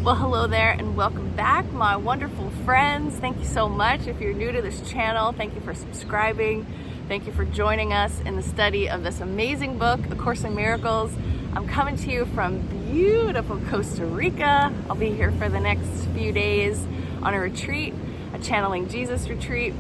Well, hello there and welcome back, my wonderful friends. Thank you so much. If you're new to this channel, thank you for subscribing. Thank you for joining us in the study of this amazing book, A Course in Miracles. I'm coming to you from beautiful Costa Rica. I'll be here for the next few days on a retreat, a Channeling Jesus retreat.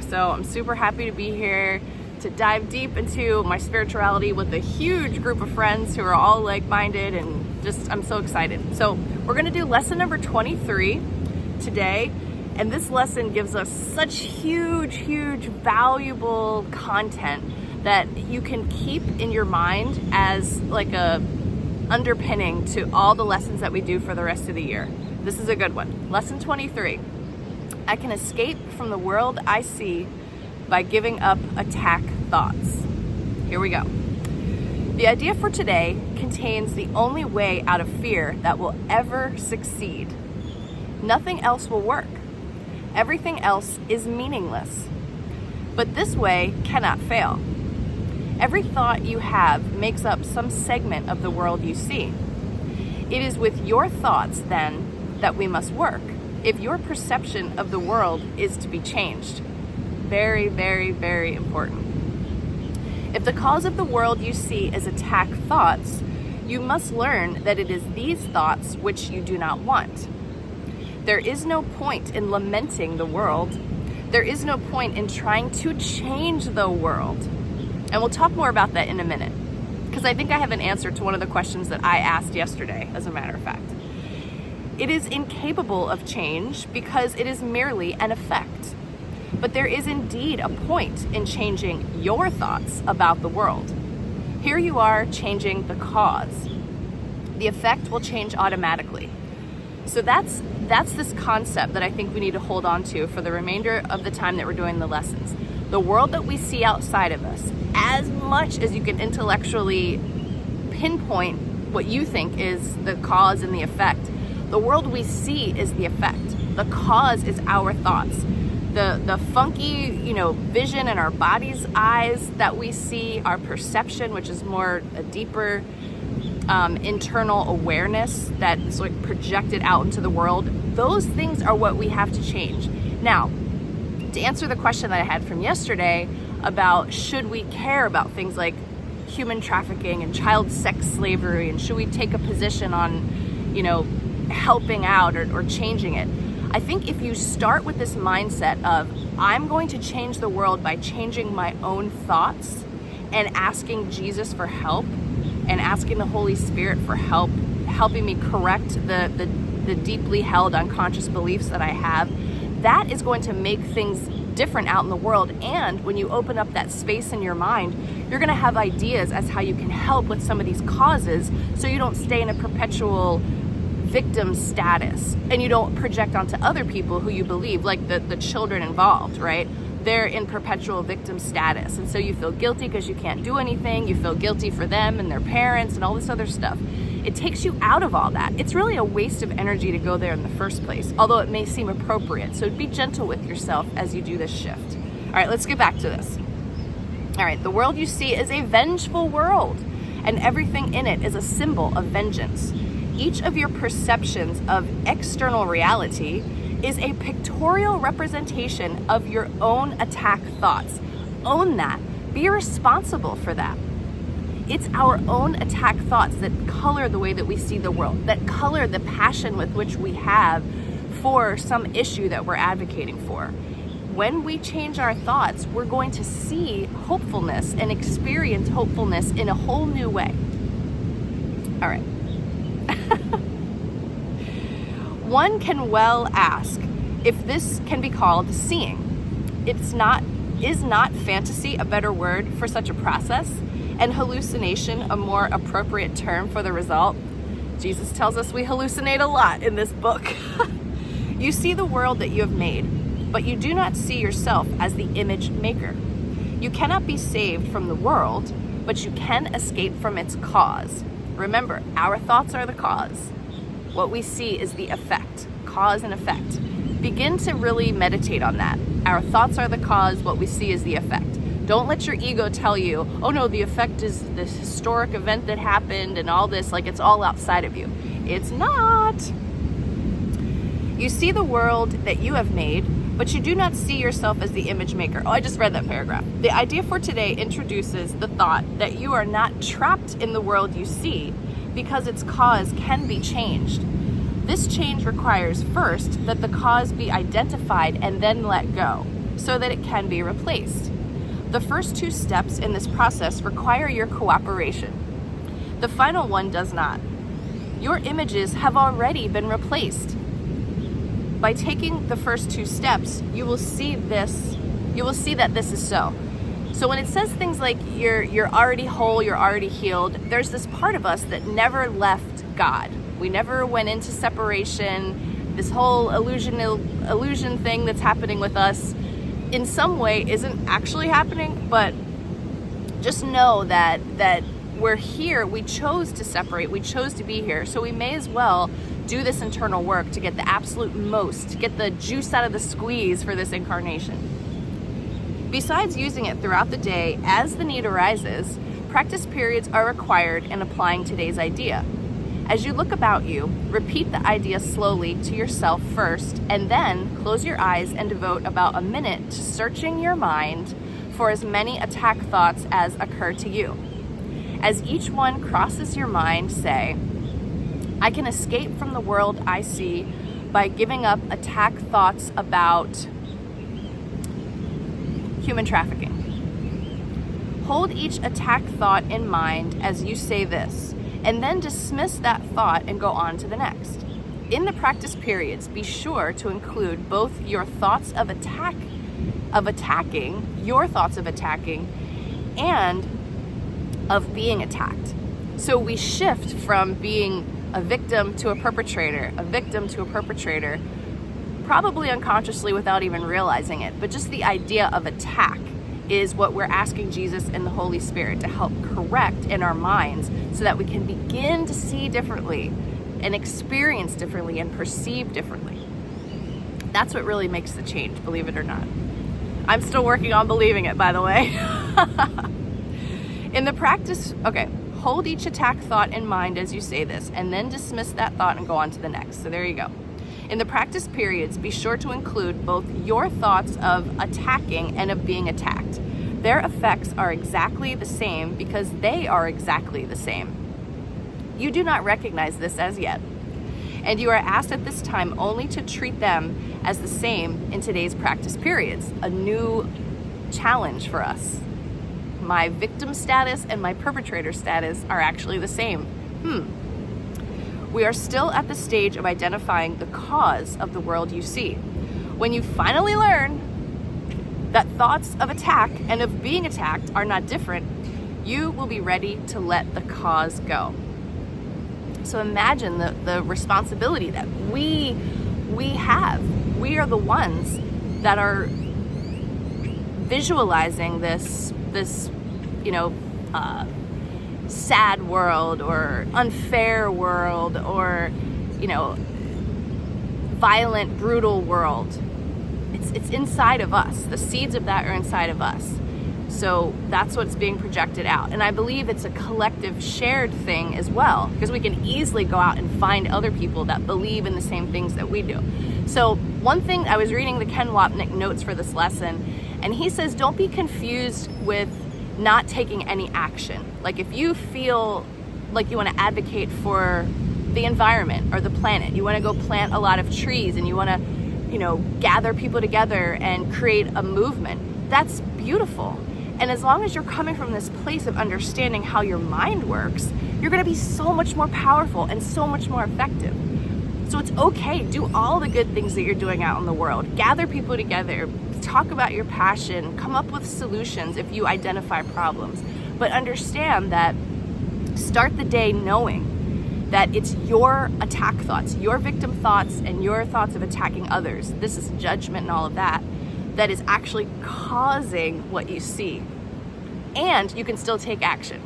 So I'm super happy to be here to dive deep into my spirituality with a huge group of friends who are all like-minded, and I'm so excited. So we're gonna do lesson number 23 today, and this lesson gives us such huge valuable content that you can keep in your mind as like a underpinning to all the lessons that we do for the rest of the year. This is a good one. Lesson 23. I can escape from the world I see by giving up attack thoughts. Here we go. The idea for today contains the only way out of fear that will ever succeed. Nothing else will work. Everything else is meaningless. But this way cannot fail. Every thought you have makes up some segment of the world you see. It is with your thoughts, then, that we must work, if your perception of the world is to be changed. Very important. If the cause of the world you see is attack thoughts, you must learn that it is these thoughts which you do not want. There is no point in lamenting the world. There is no point in trying to change the world. And we'll talk more about that in a minute, because I think I have an answer to one of the questions that I asked yesterday, as a matter of fact. It is incapable of change because it is merely an effect. But there is indeed a point in changing your thoughts about the world. Here you are changing the cause. The effect will change automatically. So that's this concept that I think we need to hold on to for the remainder of the time that we're doing the lessons. The world that we see outside of us, as much as you can intellectually pinpoint what you think is the cause and the effect, the world we see is the effect. The cause is our thoughts. The funky, vision in our body's eyes that we see, our perception, which is more a deeper internal awareness that is like projected out into the world, those things are what we have to change. Now, to answer the question that I had from yesterday about should we care about things like human trafficking and child sex slavery, and should we take a position on, helping out or changing it, I think if you start with this mindset of I'm going to change the world by changing my own thoughts and asking Jesus for help and asking the Holy Spirit for help, helping me correct the deeply held unconscious beliefs that I have, that is going to make things different out in the world. And when you open up that space in your mind, you're going to have ideas as how you can help with some of these causes, so you don't stay in a perpetual victim status and you don't project onto other people who you believe, like the children involved, right? They're in perpetual victim status, and so you feel guilty because you can't do anything. You feel guilty for them and their parents and all this other stuff. It takes you out of all that. It's really a waste of energy to go there in the first place, although it may seem appropriate. So be gentle with yourself as you do this shift. All right, let's get back to this. All right, the world you see is a vengeful world, and everything in it is a symbol of vengeance. Each of your perceptions of external reality is a pictorial representation of your own attack thoughts. Own that. Be responsible for that. It's our own attack thoughts that color the way that we see the world, that color the passion with which we have for some issue that we're advocating for. When we change our thoughts, we're going to see hopefulness and experience hopefulness in a whole new way. All right. One can well ask if this can be called seeing. Is not fantasy a better word for such a process, and hallucination a more appropriate term for the result? Jesus tells us we hallucinate a lot in this book. You see the world that you have made, but you do not see yourself as the image maker. You cannot be saved from the world, but you can escape from its cause. Remember, our thoughts are the cause. What we see is the effect, cause and effect. Begin to really meditate on that. Our thoughts are the cause, what we see is the effect. Don't let your ego tell you, oh no, the effect is this historic event that happened and all this, like it's all outside of you. It's not. You see the world that you have made, but you do not see yourself as the image maker. Oh, I just read that paragraph. The idea for today introduces the thought that you are not trapped in the world you see because its cause can be changed. This change requires first that the cause be identified and then let go so that it can be replaced. The first two steps in this process require your cooperation. The final one does not. Your images have already been replaced. By taking the first two steps, you will see that this is so. So when it says things like you're already whole, you're already healed, there's this part of us that never left God. We never went into separation. This whole illusion thing that's happening with us in some way isn't actually happening, but just know that we're here. We chose to separate. We chose to be here. So we may as well do this internal work to get the absolute most, to get the juice out of the squeeze for this incarnation. Besides using it throughout the day as the need arises, practice periods are required in applying today's idea. As you look about you, repeat the idea slowly to yourself first, and then close your eyes and devote about a minute to searching your mind for as many attack thoughts as occur to you. As each one crosses your mind, say, I can escape from the world I see by giving up attack thoughts about human trafficking. Hold each attack thought in mind as you say this, and then dismiss that thought and go on to the next. In the practice periods, be sure to include both your thoughts of attacking, and of being attacked. So we shift from being a victim to a perpetrator, probably unconsciously without even realizing it. But just the idea of attack is what we're asking Jesus and the Holy Spirit to help correct in our minds so that we can begin to see differently and experience differently and perceive differently. That's what really makes the change, believe it or not. I'm still working on believing it, by the way. In the practice, hold each attack thought in mind as you say this, and then dismiss that thought and go on to the next. So there you go. In the practice periods, be sure to include both your thoughts of attacking and of being attacked. Their effects are exactly the same because they are exactly the same. You do not recognize this as yet, and you are asked at this time only to treat them as the same in today's practice periods, a new challenge for us. My victim status and my perpetrator status are actually the same. We are still at the stage of identifying the cause of the world you see. When you finally learn that thoughts of attack and of being attacked are not different, you will be ready to let the cause go. So imagine the responsibility that we have. We are the ones that are visualizing this sad world or unfair world or, violent, brutal world. It's inside of us. The seeds of that are inside of us. So that's what's being projected out. And I believe it's a collective shared thing as well, because we can easily go out and find other people that believe in the same things that we do. So one thing, I was reading the Ken Wapnick notes for this lesson, and he says, don't be confused with not taking any action. Like if you feel like you want to advocate for the environment or the planet, you want to go plant a lot of trees and you want to, gather people together and create a movement, that's beautiful. And as long as you're coming from this place of understanding how your mind works, you're going to be so much more powerful and so much more effective. So it's okay, do all the good things that you're doing out in the world. Gather people together, talk about your passion, come up with solutions if you identify problems. But understand that, start the day knowing that it's your attack thoughts, your victim thoughts, and your thoughts of attacking others. This is judgment and all of that is actually causing what you see. And you can still take action.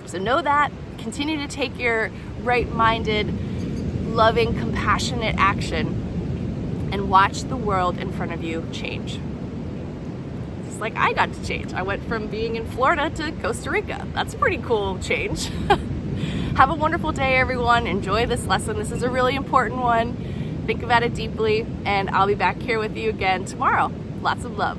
So know that, continue to take your right-minded, loving, compassionate action and watch the world in front of you change. It's like I got to change. I went from being in Florida to Costa Rica. That's a pretty cool change. Have a wonderful day, everyone. Enjoy this lesson. This is a really important one. Think about it deeply, and I'll be back here with you again tomorrow. Lots of love.